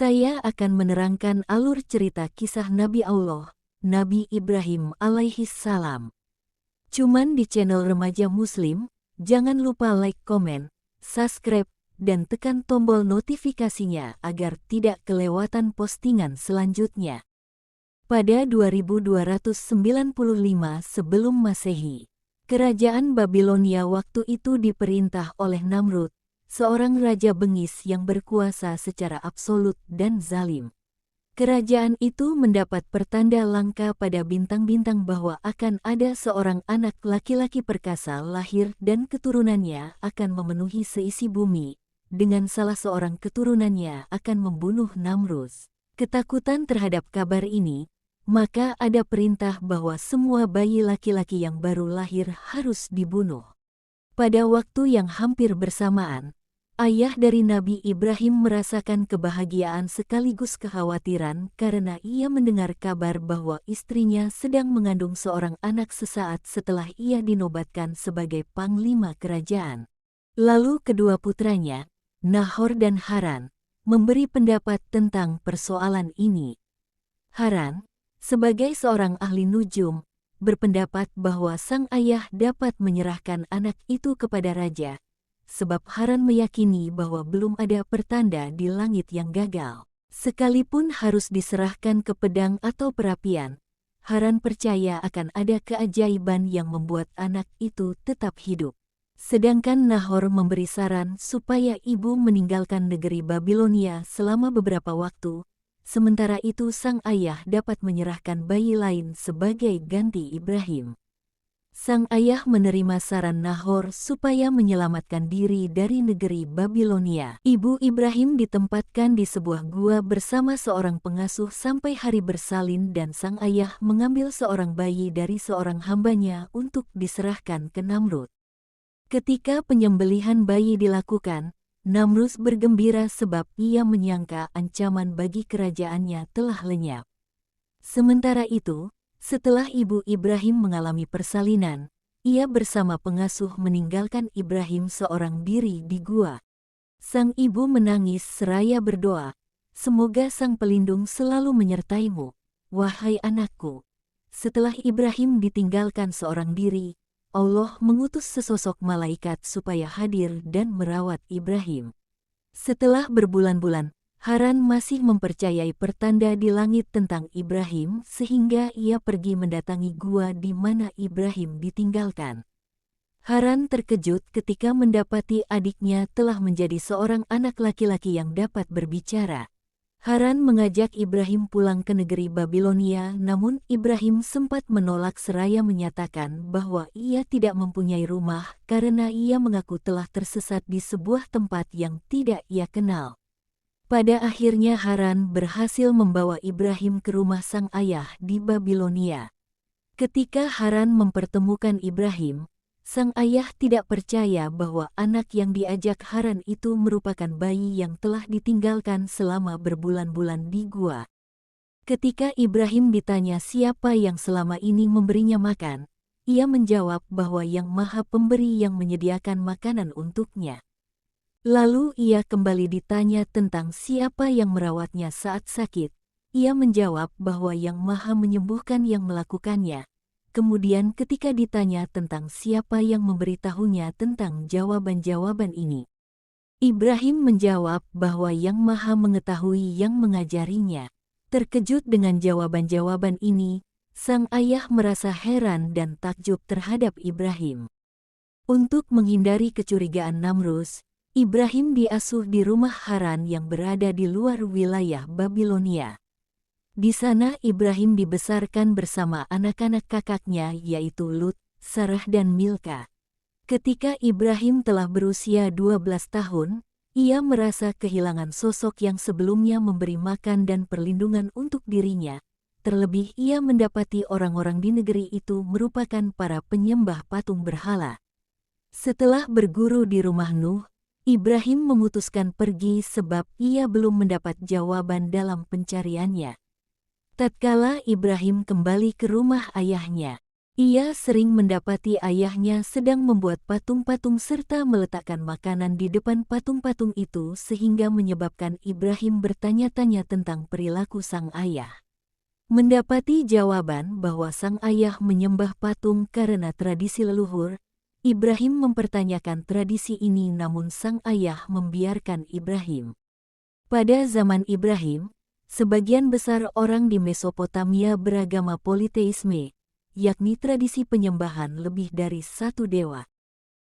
Saya akan menerangkan alur cerita kisah Nabi Allah, Nabi Ibrahim alaihi salam. Cuman di channel Remaja Muslim, jangan lupa like, komen, subscribe, dan tekan tombol notifikasinya agar tidak kelewatan postingan selanjutnya. Pada 2295 sebelum Masehi, kerajaan Babilonia waktu itu diperintah oleh Namrud, seorang raja bengis yang berkuasa secara absolut dan zalim. Kerajaan itu mendapat pertanda langka pada bintang-bintang bahwa akan ada seorang anak laki-laki perkasa lahir dan keturunannya akan memenuhi seisi bumi, dengan salah seorang keturunannya akan membunuh Namrud. Ketakutan terhadap kabar ini, maka ada perintah bahwa semua bayi laki-laki yang baru lahir harus dibunuh. Pada waktu yang hampir bersamaan, ayah dari Nabi Ibrahim merasakan kebahagiaan sekaligus kekhawatiran karena ia mendengar kabar bahwa istrinya sedang mengandung seorang anak sesaat setelah ia dinobatkan sebagai panglima kerajaan. Lalu kedua putranya, Nahor dan Haran, memberi pendapat tentang persoalan ini. Haran, sebagai seorang ahli nujum, berpendapat bahwa sang ayah dapat menyerahkan anak itu kepada raja, sebab Haran meyakini bahwa belum ada pertanda di langit yang gagal. Sekalipun harus diserahkan ke pedang atau perapian, Haran percaya akan ada keajaiban yang membuat anak itu tetap hidup. Sedangkan Nahor memberi saran supaya ibu meninggalkan negeri Babilonia selama beberapa waktu, sementara itu sang ayah dapat menyerahkan bayi lain sebagai ganti Ibrahim. Sang ayah menerima saran Nahor supaya menyelamatkan diri dari negeri Babilonia. Ibu Ibrahim ditempatkan di sebuah gua bersama seorang pengasuh sampai hari bersalin dan sang ayah mengambil seorang bayi dari seorang hambanya untuk diserahkan ke Namrud. Ketika penyembelihan bayi dilakukan, Namrud bergembira sebab ia menyangka ancaman bagi kerajaannya telah lenyap. Sementara itu, setelah ibu Ibrahim mengalami persalinan, ia bersama pengasuh meninggalkan Ibrahim seorang diri di gua. Sang ibu menangis seraya berdoa, "Semoga sang pelindung selalu menyertaimu, wahai anakku." Setelah Ibrahim ditinggalkan seorang diri, Allah mengutus sesosok malaikat supaya hadir dan merawat Ibrahim. Setelah berbulan-bulan, Haran masih mempercayai pertanda di langit tentang Ibrahim sehingga ia pergi mendatangi gua di mana Ibrahim ditinggalkan. Haran terkejut ketika mendapati adiknya telah menjadi seorang anak laki-laki yang dapat berbicara. Haran mengajak Ibrahim pulang ke negeri Babilonia, namun Ibrahim sempat menolak seraya menyatakan bahwa ia tidak mempunyai rumah karena ia mengaku telah tersesat di sebuah tempat yang tidak ia kenal. Pada akhirnya Haran berhasil membawa Ibrahim ke rumah sang ayah di Babilonia. Ketika Haran mempertemukan Ibrahim, sang ayah tidak percaya bahwa anak yang diajak Haran itu merupakan bayi yang telah ditinggalkan selama berbulan-bulan di gua. Ketika Ibrahim ditanya siapa yang selama ini memberinya makan, ia menjawab bahwa Yang Maha Pemberi yang menyediakan makanan untuknya. Lalu ia kembali ditanya tentang siapa yang merawatnya saat sakit. Ia menjawab bahwa Yang Maha Menyembuhkan yang melakukannya. Kemudian ketika ditanya tentang siapa yang memberitahunya tentang jawaban-jawaban ini, Ibrahim menjawab bahwa Yang Maha Mengetahui yang mengajarinya. Terkejut dengan jawaban-jawaban ini, sang ayah merasa heran dan takjub terhadap Ibrahim. Untuk menghindari kecurigaan Namrud, Ibrahim diasuh di rumah Haran yang berada di luar wilayah Babilonia. Di sana Ibrahim dibesarkan bersama anak-anak kakaknya yaitu Lut, Sarah dan Milka. Ketika Ibrahim telah berusia 12 tahun, ia merasa kehilangan sosok yang sebelumnya memberi makan dan perlindungan untuk dirinya. Terlebih ia mendapati orang-orang di negeri itu merupakan para penyembah patung berhala. Setelah berguru di rumah Nuh, Ibrahim memutuskan pergi sebab ia belum mendapat jawaban dalam pencariannya. Tatkala Ibrahim kembali ke rumah ayahnya, Ia sering mendapati ayahnya sedang membuat patung-patung serta meletakkan makanan di depan patung-patung itu sehingga menyebabkan Ibrahim bertanya-tanya tentang perilaku sang ayah. Mendapati jawaban bahwa sang ayah menyembah patung karena tradisi leluhur, Ibrahim mempertanyakan tradisi ini namun sang ayah membiarkan Ibrahim. Pada zaman Ibrahim, sebagian besar orang di Mesopotamia beragama politeisme, yakni tradisi penyembahan lebih dari satu dewa.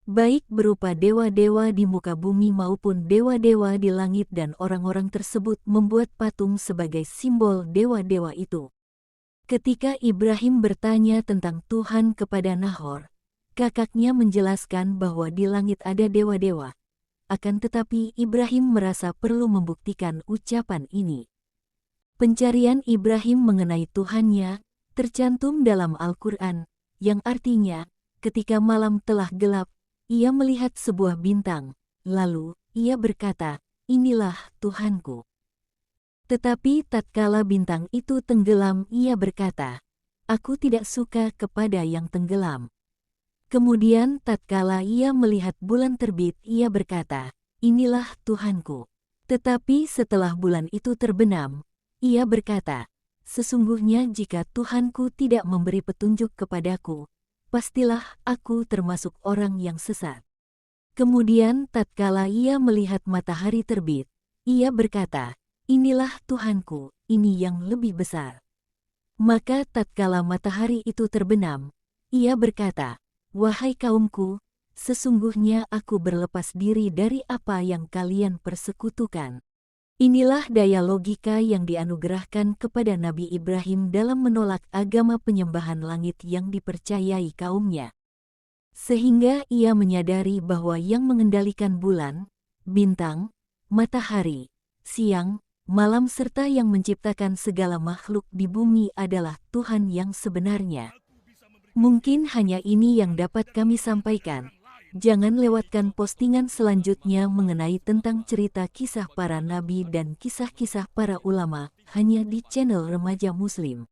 Baik berupa dewa-dewa di muka bumi maupun dewa-dewa di langit dan orang-orang tersebut membuat patung sebagai simbol dewa-dewa itu. Ketika Ibrahim bertanya tentang Tuhan kepada Nahor, kakaknya menjelaskan bahwa di langit ada dewa-dewa. Akan tetapi Ibrahim merasa perlu membuktikan ucapan ini. Pencarian Ibrahim mengenai Tuhannya tercantum dalam Al-Quran, yang artinya, ketika malam telah gelap, ia melihat sebuah bintang, lalu ia berkata, "Inilah Tuhanku." Tetapi tatkala bintang itu tenggelam, ia berkata, "Aku tidak suka kepada yang tenggelam." Kemudian tatkala ia melihat bulan terbit, ia berkata, "Inilah Tuhanku." Tetapi setelah bulan itu terbenam, ia berkata, "Sesungguhnya jika Tuhanku tidak memberi petunjuk kepadaku, pastilah aku termasuk orang yang sesat." Kemudian tatkala ia melihat matahari terbit, ia berkata, "Inilah Tuhanku, ini yang lebih besar." Maka tatkala matahari itu terbenam, ia berkata, "Wahai kaumku, sesungguhnya aku berlepas diri dari apa yang kalian persekutukan." Inilah daya logika yang dianugerahkan kepada Nabi Ibrahim dalam menolak agama penyembahan langit yang dipercayai kaumnya. Sehingga ia menyadari bahwa yang mengendalikan bulan, bintang, matahari, siang, malam serta yang menciptakan segala makhluk di bumi adalah Tuhan yang sebenarnya. Mungkin hanya ini yang dapat kami sampaikan. Jangan lewatkan postingan selanjutnya mengenai tentang cerita kisah para nabi dan kisah-kisah para ulama hanya di channel Remaja Muslim.